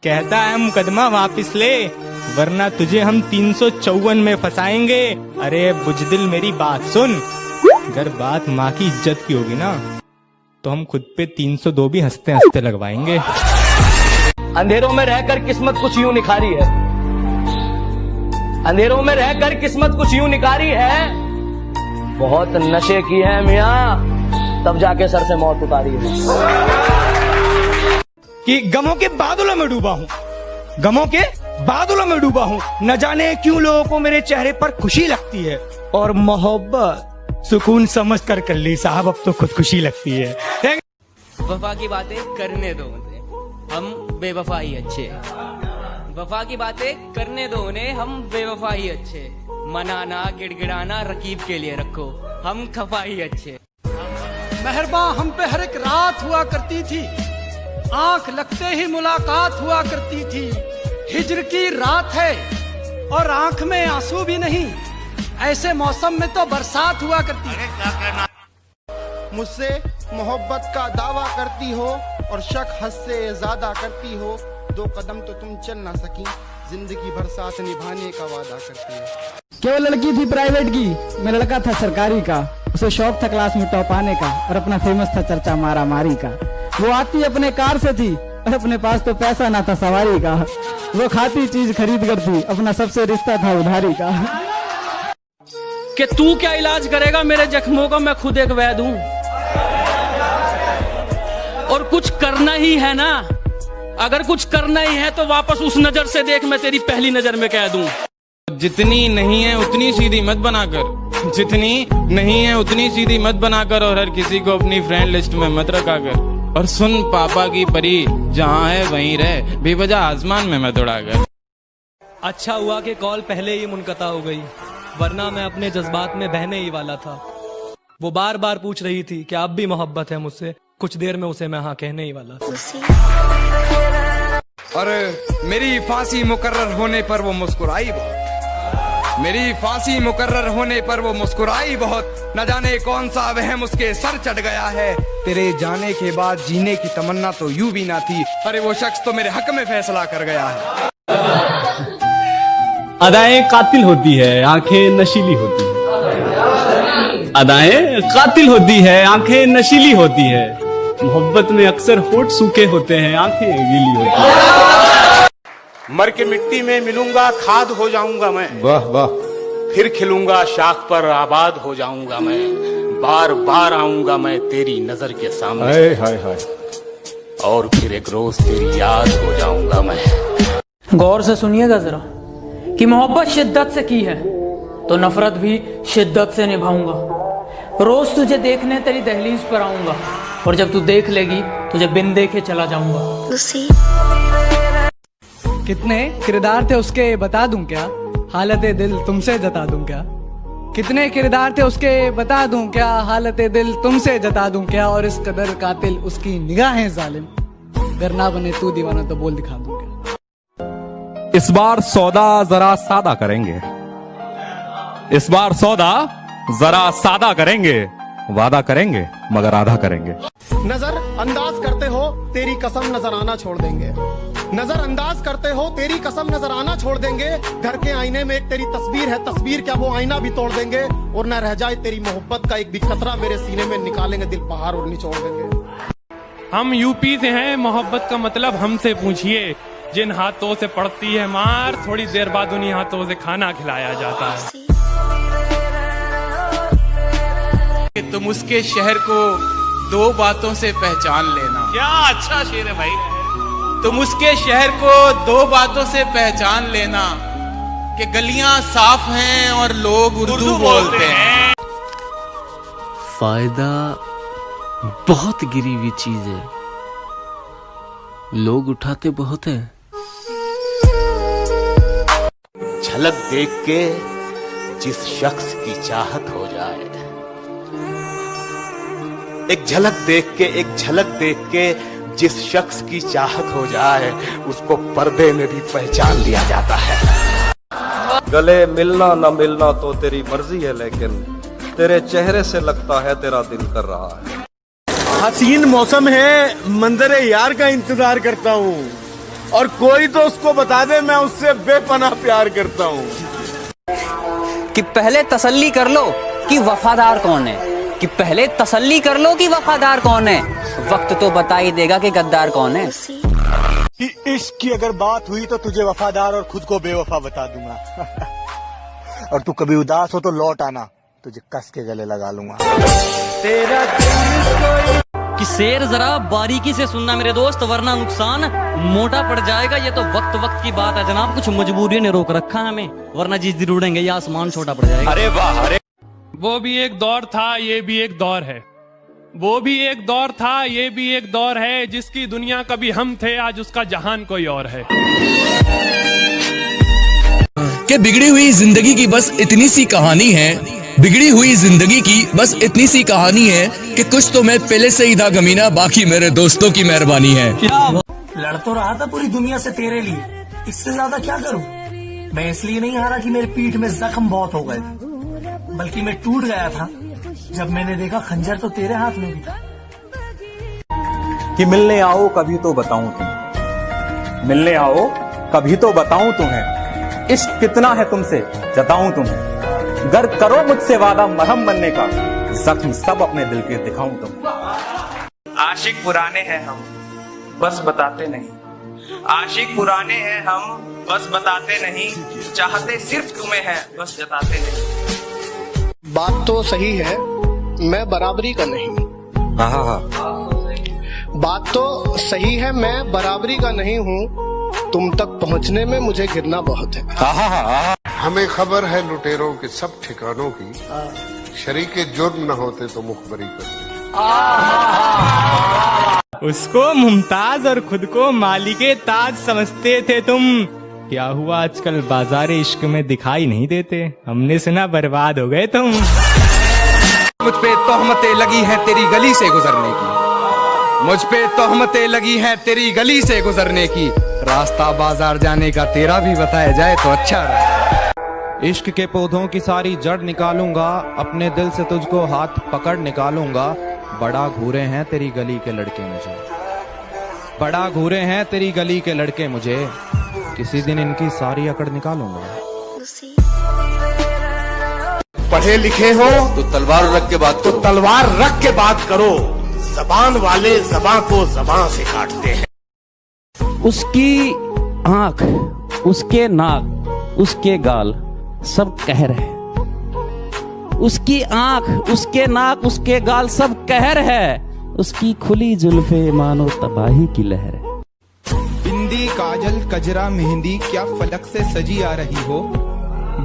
कहता है मुकदमा वापिस ले, वरना तुझे हम 354 में फंसाएंगे। अरे बुजदिल मेरी बात सुन, अगर बात माँ की इज्जत की होगी ना तो हम खुद पे 302 भी हंसते हंसते लगवाएंगे। अंधेरों में रहकर किस्मत कुछ यूं निखारी है, अंधेरों में रहकर किस्मत कुछ यूं निखारी है, बहुत नशे की है मियाँ तब जाके सर से मौत उतारी है। कि गमों के बादलों में डूबा हूँ, गमों के बादलों में डूबा हूँ, न जाने क्यों लोगों को मेरे चेहरे पर खुशी लगती है, और मोहब्बत सुकून समझ कर ली साहब, अब तो खुद खुशी लगती है। वफा की बातें करने दो उन्हें, हम बेवफा ही अच्छे। वफा की बातें करने दो उन्हें, हम बेवफा ही अच्छे। मनाना गिड़गिड़ाना रकीब के लिए रखो, हम खफा ही अच्छे। मेहरबा हम पे हर एक रात हुआ करती थी, आंख लगते ही मुलाकात हुआ करती थी। हिज्र की रात है और आंख में आंसू भी नहीं, ऐसे मौसम में तो बरसात हुआ करती है। मुझसे मोहब्बत का दावा करती हो और शक हद से ज्यादा करती हो, 2 कदम तो तुम चल ना सकी, जिंदगी भर साथ निभाने का वादा करती है। केवल लड़की थी प्राइवेट की, मैं लड़का था सरकारी का। उसे शौक था क्लास में टॉप आने का, और अपना फेमस था चर्चा मारा मारी का। वो आती अपने कार से थी और अपने पास तो पैसा ना था सवारी का। वो खाती चीज खरीद कर थी, अपना सबसे रिश्ता था उधारी का। कि तू क्या इलाज करेगा मेरे जख्मों का, मैं खुद एक वैद हूँ। और कुछ करना ही है ना, अगर कुछ करना ही है तो वापस उस नजर से देख, मैं तेरी पहली नजर में कह दूं। जितनी नहीं है उतनी सीधी मत बनाकर, जितनी नहीं है उतनी सीधी मत बनाकर, और हर किसी को अपनी फ्रेंड लिस्ट में मत रखा कर। और सुन पापा की परी, जहाँ है वहीं रह, बेवजह आसमान में मत उड़ा कर। अच्छा हुआ कि कॉल पहले ही मुनक़ता हो गई, वरना मैं अपने जज्बात में बहने ही वाला था। वो बार बार पूछ रही थी कि अब भी मोहब्बत है मुझसे, कुछ देर में उसे मैं हाँ कहने ही वाला था। और मेरी फांसी मुकर्रर होने पर वो मुस्कुराई बहुत, मेरी फांसी मुकर्रर होने पर वो मुस्कुराई बहुत। न जाने कौन सा वहम उसके सर चढ़ गया है, तेरे जाने के बाद जीने की तमन्ना तो यूं भी ना थी। अरे वो शख्स तो मेरे हक में फैसला कर गया है। अदाएं कातिल होती है, आंखें नशीली होती है। अदाएं कातिल होती है, आंखें नशीली होती है। मोहब्बत में अक्सर होठ सूखे होते हैं, आंखें गीली होती है। मर के मिट्टी में मिलूंगा, खाद हो जाऊंगा मैं, वाह वाह। फिर खिलूंगा, शाख पर आबाद हो जाऊंगा मैं, बार बार आऊंगा मैं तेरी नजर के सामने। हाय हाय हाय। और फिर एक रोज तेरी याद हो जाऊंगा मैं। गौर से सुनिएगा जरा कि मोहब्बत शिद्दत से की है तो नफरत भी शिद्दत से निभाऊंगा। रोज तुझे देखने तेरी दहलीज पर आऊंगा, और जब तू देख लेगी तुझे बिन देखे चला जाऊंगा। कितने किरदार थे उसके बता दूं क्या, हालत दिल तुमसे जता दूं क्या। कितने किरदार थे उसके बता दूं क्या, हालत दिल तुमसे जता दूं क्या। और इस कदर कातिल उसकी निगाहें जालिम, अगर ना बने तू दीवाना तो बोल दिखा दूं क्या। इस बार सौदा जरा सादा करेंगे, इस बार सौदा जरा सादा करेंगे। वादा करेंगे मगर आधा करेंगे। नजर अंदाज करते हो तेरी कसम नजर आना छोड़ देंगे, नजर अंदाज करते हो तेरी कसम नजर आना छोड़ देंगे। घर के आईने में एक तेरी तस्वीर है, तस्वीर क्या वो आईना भी तोड़ देंगे। और न रह जाए तेरी मोहब्बत का एक भी कतरा मेरे सीने में, निकालेंगे दिल पहाड़ और निचोड़ देंगे। हम यूपी से हैं, मोहब्बत का मतलब हमसे पूछिए। जिन हाथों से पड़ती है मार, थोड़ी देर बाद उन्हीं हाथों से खाना खिलाया जाता है। तुम उसके शहर को 2 बातों से पहचान लेना। क्या अच्छा शेर है भाई। तुम उसके शहर को 2 बातों से पहचान लेना, कि गलियां साफ हैं और लोग उर्दू बोलते हैं। फायदा बहुत गिरी हुई चीज है, लोग उठाते बहुत हैं। झलक देख के जिस शख्स की चाहत हो जाए, एक झलक देख के जिस शख्स की चाहत हो जाए, उसको पर्दे में भी पहचान लिया जाता है। गले मिलना न मिलना तो तेरी मर्जी है, लेकिन तेरे चेहरे से लगता है तेरा दिल कर रहा है। हसीन मौसम है, मंजरे यार का इंतजार करता हूँ। और कोई तो उसको बता दे मैं उससे बेपनाह प्यार करता हूँ। कि पहले तसल्ली कर लो कि वफादार कौन है, कि पहले तसल्ली कर लो कि वफादार कौन है, वक्त तो बता ही देगा कि गद्दार कौन है। कि इश्क की अगर बात हुई तो तुझे वफादार और खुद को बेवफा बता दूंगा। और तू कभी उदास हो तो लौट आना, तुझे कस के गले लगा लूंगा। तेरा कि शेर जरा बारीकी से सुनना मेरे दोस्त, वरना नुकसान मोटा पड़ जाएगा। ये तो वक्त वक्त की बात है जनाब, कुछ मजबूरियों ने रोक रखा है हमें, वरना जिस दिन उड़ेंगे ये आसमान छोटा पड़ जाएगा। अरे वाह, अरे वो भी एक दौर था, ये भी एक दौर है। वो भी एक दौर था, ये भी एक दौर है। जिसकी दुनिया कभी हम थे, आज उसका जहान कोई और है। कि बिगड़ी हुई जिंदगी की बस इतनी सी कहानी है, बिगड़ी हुई जिंदगी की बस इतनी सी कहानी है कि कुछ तो मैं पहले से ही था गमीना, बाकी मेरे दोस्तों की मेहरबानी है। लड़ तो रहा था पूरी दुनिया से तेरे लिए, इससे ज्यादा क्या करूं? मैं इसलिए नहीं हारा कि मेरी पीठ में जख्म बहुत हो गए थे, बल्कि मैं टूट गया था जब मैंने देखा खंजर तो तेरे हाथ में भी था। कि मिलने आओ कभी तो बताऊं तुम्हें, मिलने आओ कभी तो बताऊं तुम्हें, इश्क कितना है तुमसे जताऊं तुम्हें। गर करो मुझसे वादा मरहम बनने का, जख्म सब अपने दिल के दिखाऊं तुम। आशिक पुराने हैं हम, बस बताते नहीं। आशिक पुराने हैं हम, बस बताते नहीं। चाहते सिर्फ तुम्हें है, बस जताते नहीं। बात तो सही है, मैं बराबरी का नहीं। बात तो सही है, मैं बराबरी का नहीं हूँ। तुम तक पहुँचने में मुझे गिरना बहुत है। हमें खबर है लुटेरों के सब ठिकानों की, शरीके जुर्म न होते तो मुखबरी करते। उसको मुमताज और खुद को मालिके ताज समझते थे तुम। क्या हुआ आजकल बाजार इश्क में दिखाई नहीं देते, हमने सुना बर्बाद हो गए तुम। मुझ पे तोहमतें लगी हैं तेरी गली से गुजरने की, मुझ पे तोहमतें लगी हैं तेरी गली से गुजरने की। रास्ता बाजार जाने का तेरा भी बताया जाए तो अच्छा रहा। इश्क के पौधों की सारी जड़ निकालूंगा, अपने दिल से तुझको हाथ पकड़ निकालूंगा। बड़ा घूरे हैं तेरी गली के लड़के मुझे, बड़ा घूरे हैं तेरी गली के लड़के मुझे। किसी दिन इनकी सारी अकड़ निकालूंगा। पढ़े लिखे हो तो तलवार रख के बात करो, तो तलवार रख के बात करो। जबान वाले जबान को जबान से काटते हैं। उसकी आंख, उसके नाक, उसके गाल सब कहर है। उसकी आंख, उसके नाक, उसके गाल सब कहर है। उसकी खुली जुल्फे मानो तबाही की लहर है। बिंदी काजल कजरा मेहंदी क्या फलक से सजी आ रही हो,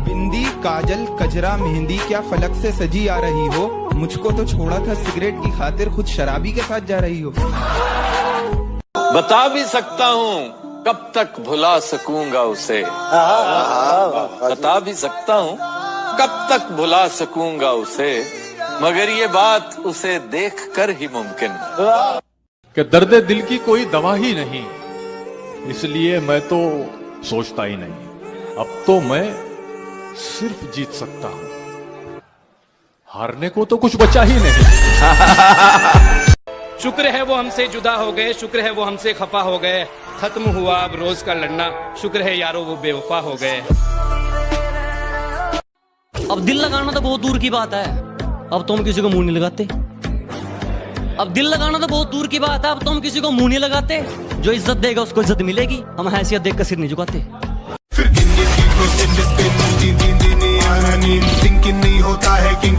बिंदी काजल कजरा मेहंदी क्या फलक से सजी आ रही हो। मुझको तो छोड़ा था सिगरेट की खातिर, खुद शराबी के साथ जा रही हो। बता भी सकता हूँ कब तक भुला सकूंगा उसे, बता भी सकता हूँ कब तक भुला सकूंगा उसे, मगर ये बात उसे देख कर ही मुमकिन कि दर्द दिल की कोई दवा ही नहीं, इसलिए मैं तो सोचता ही नहीं। अब तो मैं सिर्फ जीत सकता हूं, हारने को तो कुछ बचा ही नहीं। शुक्र है वो हमसे जुदा हो गए, शुक्र है वो हमसे खफा हो गए। खत्म हुआ अब रोज का लड़ना, शुक्र है यारो वो बेवफा हो गए। अब दिल लगाना तो बहुत दूर की बात है, अब तो हम किसी को मुंह नहीं लगाते। अब दिल लगाना तो बहुत दूर की बात है, अब तो हम किसी को मुंह नहीं लगाते। जो इज्जत देगा उसको इज्जत मिलेगी, हम हैसियत देख कर सिर नहीं झुकाते। नहीं होता है किंग